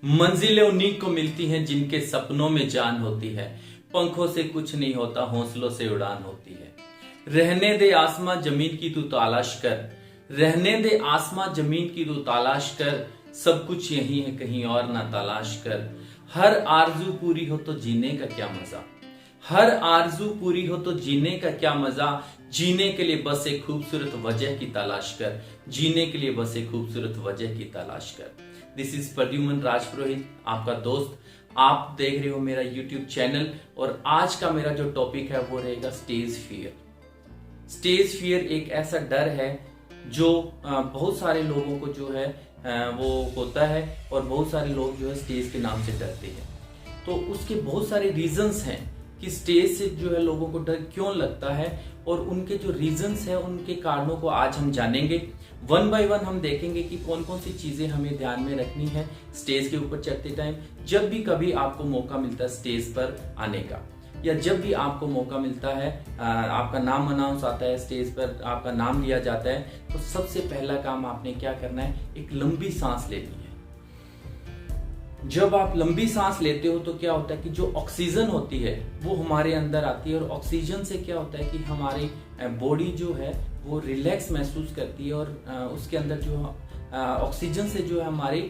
मंजिलें उन्हीं को मिलती हैं जिनके सपनों में जान होती है। पंखों से कुछ नहीं होता, हौसलों से उड़ान होती है। रहने दे आसमां जमीन की तू तलाश कर, रहने दे आसमां जमीन की तू तलाश कर, सब कुछ यही है कहीं और ना तलाश कर। हर आरजू पूरी हो तो जीने का क्या मजा, हर आरजू पूरी हो तो जीने का क्या मजा। जीने के लिए बस एक खूबसूरत वजह की तलाश कर, जीने के लिए बस एक खूबसूरत वजह की तलाश कर। दिस इज प्रद्युमन राजपुरोहित, आपका दोस्त। आप देख रहे हो मेरा यूट्यूब चैनल और आज का मेरा जो टॉपिक है वो रहेगा स्टेज फियर। स्टेज फियर एक ऐसा डर है जो बहुत सारे लोगों को जो है वो होता है और बहुत सारे लोग जो है स्टेज के नाम से डरते हैं। तो उसके बहुत सारे रीजंस हैं कि स्टेज से जो है लोगों को डर क्यों लगता है और उनके जो रीजंस है उनके कारणों को आज हम जानेंगे। वन बाय वन हम देखेंगे कि कौन कौन सी चीजें हमें ध्यान में रखनी है स्टेज के ऊपर चढ़ते टाइम। जब भी कभी आपको मौका मिलता है स्टेज पर आने का, या जब भी आपको मौका मिलता है आपका नाम अनाउंस आता है, स्टेज पर आपका नाम लिया जाता है, तो सबसे पहला काम आपने क्या करना है, एक लंबी सांस लेनी है। जब आप लंबी सांस लेते हो तो क्या होता है कि जो ऑक्सीजन होती है वो हमारे अंदर आती है और ऑक्सीजन से क्या होता है कि हमारी बॉडी जो है वो रिलैक्स महसूस करती है और उसके अंदर जो ऑक्सीजन से जो है हमारी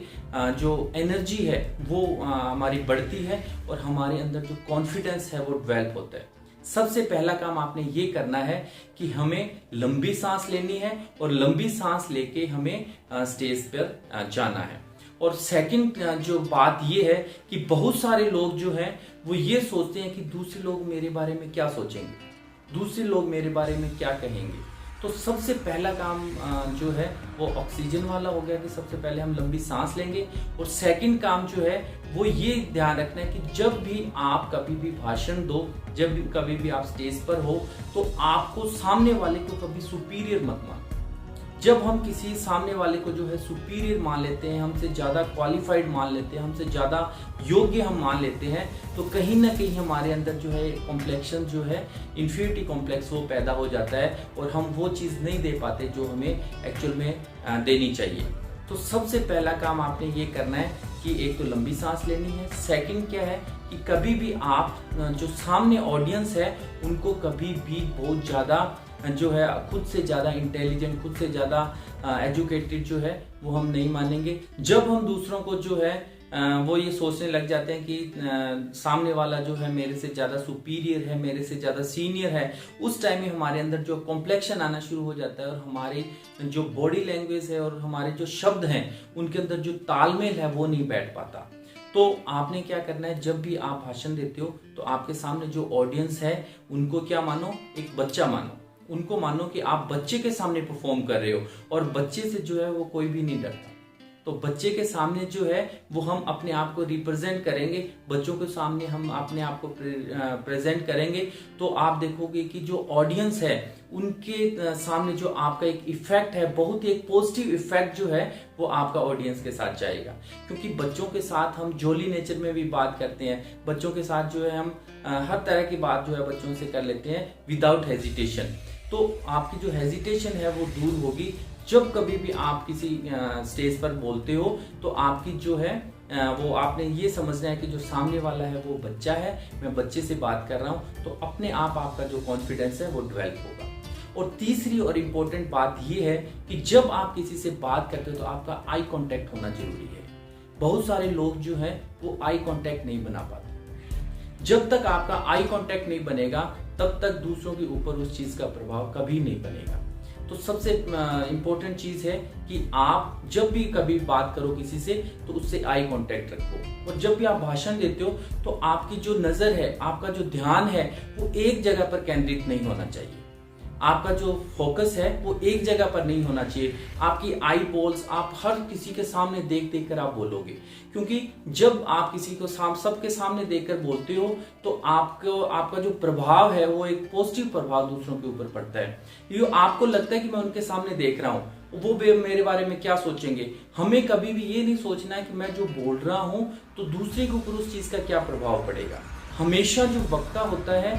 जो एनर्जी है वो हमारी बढ़ती है और हमारे अंदर जो कॉन्फिडेंस है वो डेवलप होता है। सबसे पहला काम आपने ये करना है कि हमें लंबी सांस लेनी है और लंबी सांस लेके हमें स्टेज पर जाना है। और सेकंड जो बात ये है कि बहुत सारे लोग जो हैं वो ये सोचते हैं कि दूसरे लोग मेरे बारे में क्या सोचेंगे, दूसरे लोग मेरे बारे में क्या कहेंगे। तो सबसे पहला काम जो है वो ऑक्सीजन वाला हो गया कि सबसे पहले हम लंबी सांस लेंगे। और सेकंड काम जो है वो ये ध्यान रखना है कि जब भी आप कभी भी भाषण दो, जब भी कभी भी आप स्टेज पर हो, तो आपको सामने वाले को कभी सुपीरियर मत मानो। जब हम किसी सामने वाले को जो है सुपीरियर मान लेते हैं, हमसे ज्यादा क्वालिफाइड मान लेते हैं, हमसे ज्यादा योग्य हम मान लेते हैं, तो कहीं ना कहीं हमारे अंदर जो है कॉम्प्लेक्शन जो है इन्फीरियरिटी कॉम्प्लेक्स वो पैदा हो जाता है और हम वो चीज नहीं दे पाते जो हमें एक्चुअल में देनी चाहिए। तो सबसे पहला काम आपने ये करना है कि एक तो लंबी सांस लेनी है। सेकंड क्या है कि कभी भी आप जो सामने ऑडियंस है उनको कभी भी बहुत ज्यादा जो है खुद से ज्यादा इंटेलिजेंट, खुद से ज्यादा एजुकेटेड जो है वो हम नहीं मानेंगे। जब हम दूसरों को जो है वो ये सोचने लग जाते हैं कि सामने वाला जो है मेरे से ज्यादा सुपीरियर है, मेरे से ज्यादा सीनियर है, उस टाइम में हमारे अंदर जो कॉम्प्लेक्शन आना शुरू हो जाता है और हमारे जो बॉडी लैंग्वेज है और हमारे जो शब्द हैं उनके अंदर जो तालमेल है वो नहीं बैठ पाता। तो आपने क्या करना है, जब भी आप भाषण देते हो तो आपके सामने जो ऑडियंस है उनको क्या मानो, एक बच्चा मानो। उनको मानो कि आप बच्चे के सामने परफॉर्म कर रहे हो और बच्चे से जो है वो कोई भी नहीं डरता। तो बच्चे के सामने जो है वो हम अपने आप को रिप्रेजेंट करेंगे, बच्चों के सामने हम अपने आप को प्रेजेंट करेंगे, तो आप देखोगे कि जो ऑडियंस है उनके सामने जो आपका एक इफेक्ट है, बहुत ही एक पॉजिटिव इफेक्ट जो है वो आपका ऑडियंस के साथ जाएगा। क्योंकि बच्चों के साथ हम जोली नेचर में भी बात करते हैं, बच्चों के साथ जो है हम हर तरह की बात जो है बच्चों से कर लेते हैं विदाउट हेजिटेशन। तो आपकी जो हेजिटेशन है वो दूर होगी। जब कभी भी आप किसी स्टेज पर बोलते हो तो आपकी जो है वो आपने ये समझना है कि जो सामने वाला है वो बच्चा है, मैं बच्चे से बात कर रहा हूँ, तो अपने आप आपका जो कॉन्फिडेंस है वो डेवलप होगा। और तीसरी और इम्पोर्टेंट बात ये है कि जब आप किसी से बात करते हो तो आपका आई कांटेक्ट होना जरूरी है। बहुत सारे लोग जो है वो आई कांटेक्ट नहीं बना पाते। जब तक आपका आई कांटेक्ट नहीं बनेगा तब तक दूसरों के ऊपर उस चीज का प्रभाव कभी नहीं बनेगा। तो सबसे इंपॉर्टेंट चीज है कि आप जब भी कभी बात करो किसी से तो उससे आई कांटेक्ट रखो। और जब भी आप भाषण देते हो तो आपकी जो नजर है, आपका जो ध्यान है वो एक जगह पर केंद्रित नहीं होना चाहिए। आपका जो फोकस है वो एक जगह पर नहीं होना चाहिए। आपकी आई बॉल्स आप हर किसी के सामने देख देख कर आप बोलोगे, क्योंकि जब आप किसी को सबके सामने देखकर बोलते हो तो आपका जो प्रभाव है वो एक पॉजिटिव प्रभाव दूसरों के ऊपर पड़ता है। ये आपको लगता है कि मैं उनके सामने देख रहा हूँ, वो मेरे बारे में क्या सोचेंगे। हमें कभी भी ये नहीं सोचना है कि मैं जो बोल रहा हूं तो दूसरे के ऊपर उस चीज का क्या प्रभाव पड़ेगा। हमेशा जो वक्ता होता है,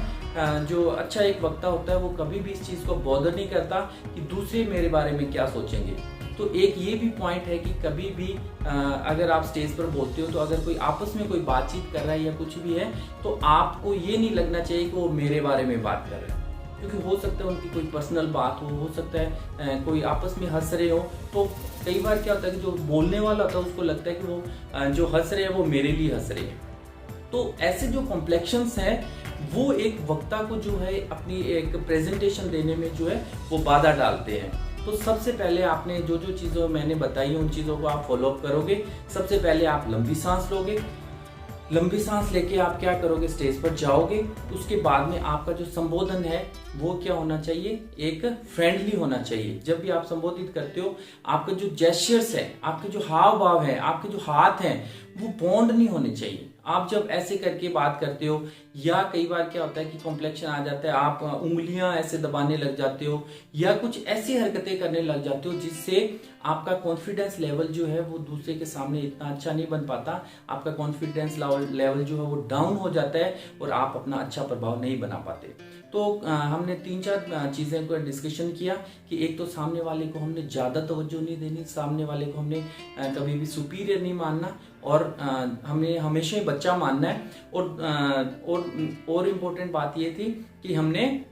जो अच्छा एक वक्ता होता है, वो कभी भी इस चीज को बॉदर नहीं करता कि दूसरे मेरे बारे में क्या सोचेंगे। तो एक ये भी पॉइंट है कि कभी भी अगर आप स्टेज पर बोलते हो तो अगर कोई आपस में कोई बातचीत कर रहा है या कुछ भी है तो आपको ये नहीं लगना चाहिए कि वो मेरे बारे में बात कर रहे हैं, क्योंकि हो सकता है उनकी कोई पर्सनल बात हो सकता है कोई आपस में हंस रहे हो। तो कई बार क्या होता है कि जो बोलने वाला होता है उसको लगता है कि वो जो हंस रहे हैं वो मेरे लिए हंस रहे हैं। तो ऐसे जो कॉम्प्लेक्शंस हैं वो एक वक्ता को जो है अपनी एक प्रेजेंटेशन देने में जो है वो बाधा डालते हैं। तो सबसे पहले आपने जो जो चीज़ों मैंने बताई उन चीज़ों को आप फॉलो अप करोगे। सबसे पहले आप लंबी सांस लोगे, लंबी सांस लेके आप क्या करोगे, स्टेज पर जाओगे। उसके बाद में आपका जो संबोधन है वो क्या होना चाहिए, एक फ्रेंडली होना चाहिए। जब भी आप संबोधित करते हो आपके जो जेस्चर्स है, आपके जो हाव भाव है, आपके जो हाथ हैं वो बॉन्ड नहीं होने चाहिए। आप जब ऐसे करके बात करते हो या कई बार क्या होता है कि कॉम्प्लेक्शन आ जाता है, आप उंगलियां ऐसे दबाने लग जाते हो या कुछ ऐसी हरकतें करने लग जाते हो जिससे आपका कॉन्फिडेंस लेवल जो है वो दूसरे के सामने इतना अच्छा नहीं बन पाता। आपका कॉन्फिडेंस लेवल जो है वो डाउन हो जाता है और आप अपना अच्छा प्रभाव नहीं बना पाते। तो हमने 3-4 चीज़ें को डिस्कशन किया कि एक तो सामने वाले को हमने ज़्यादा तवज्जो नहीं देनी, सामने वाले को हमने कभी भी सुपीरियर नहीं मानना और हमें हमेशा ही बच्चा मानना है। और इम्पोर्टेंट बात ये थी कि हमने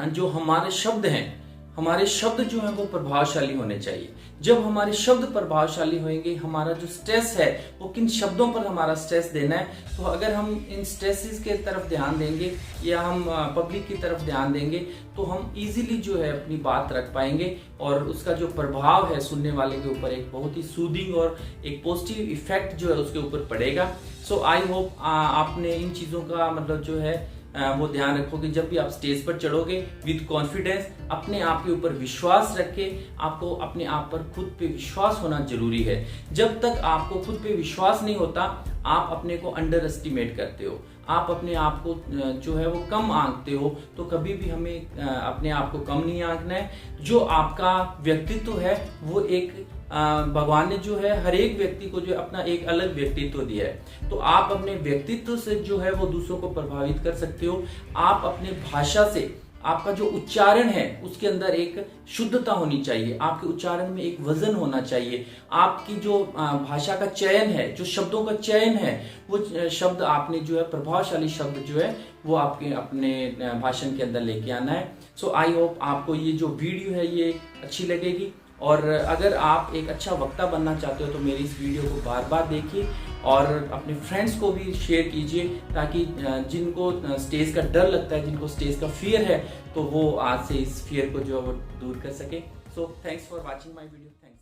जो हमारे शब्द हैं, हमारे शब्द जो हैं वो प्रभावशाली होने चाहिए। जब हमारे शब्द प्रभावशाली होंगे, हमारा जो स्ट्रेस है वो किन शब्दों पर हमारा स्ट्रेस देना है, तो अगर हम इन स्ट्रेसेस के तरफ ध्यान देंगे या हम पब्लिक की तरफ ध्यान देंगे तो हम इजीली जो है अपनी बात रख पाएंगे और उसका जो प्रभाव है सुनने वाले के ऊपर एक बहुत ही सूदिंग और एक पॉजिटिव इफेक्ट जो है उसके ऊपर पड़ेगा। सो आई होप आपने इन चीज़ों का मतलब जो है वो ध्यान रखोगे। जब भी आप स्टेज पर चढ़ोगे विद कॉन्फिडेंस, अपने आप के ऊपर विश्वास रख के, आपको अपने आप पर खुद पे विश्वास होना जरूरी है। जब तक आपको खुद पे विश्वास नहीं होता आप अपने को अंडर एस्टिमेट करते हो, आप अपने आप को जो है वो कम आंकते हो। तो कभी भी हमें अपने आप को कम नहीं आंकना है। जो आपका व्यक्तित्व है वो एक भगवान ने जो है हर एक व्यक्ति को जो अपना एक अलग व्यक्तित्व दिया है। तो आप अपने व्यक्तित्व से जो है वो दूसरों को प्रभावित कर सकते हो। आप अपने भाषा से, आपका जो उच्चारण है उसके अंदर एक शुद्धता होनी चाहिए, आपके उच्चारण में एक वजन होना चाहिए। आपकी जो भाषा का चयन है, जो शब्दों का चयन है, वो शब्द आपने जो है प्रभावशाली शब्द जो है वो आपके अपने भाषण के अंदर लेके आना है। सो आई होप आपको ये जो वीडियो है ये अच्छी लगेगी और अगर आप एक अच्छा वक्ता बनना चाहते हो तो मेरी इस वीडियो को बार बार देखिए और अपने फ्रेंड्स को भी शेयर कीजिए ताकि जिनको स्टेज का डर लगता है, जिनको स्टेज का फियर है, तो वो आज से इस फियर को जो है वो दूर कर सके। So thanks for watching my video. Thanks.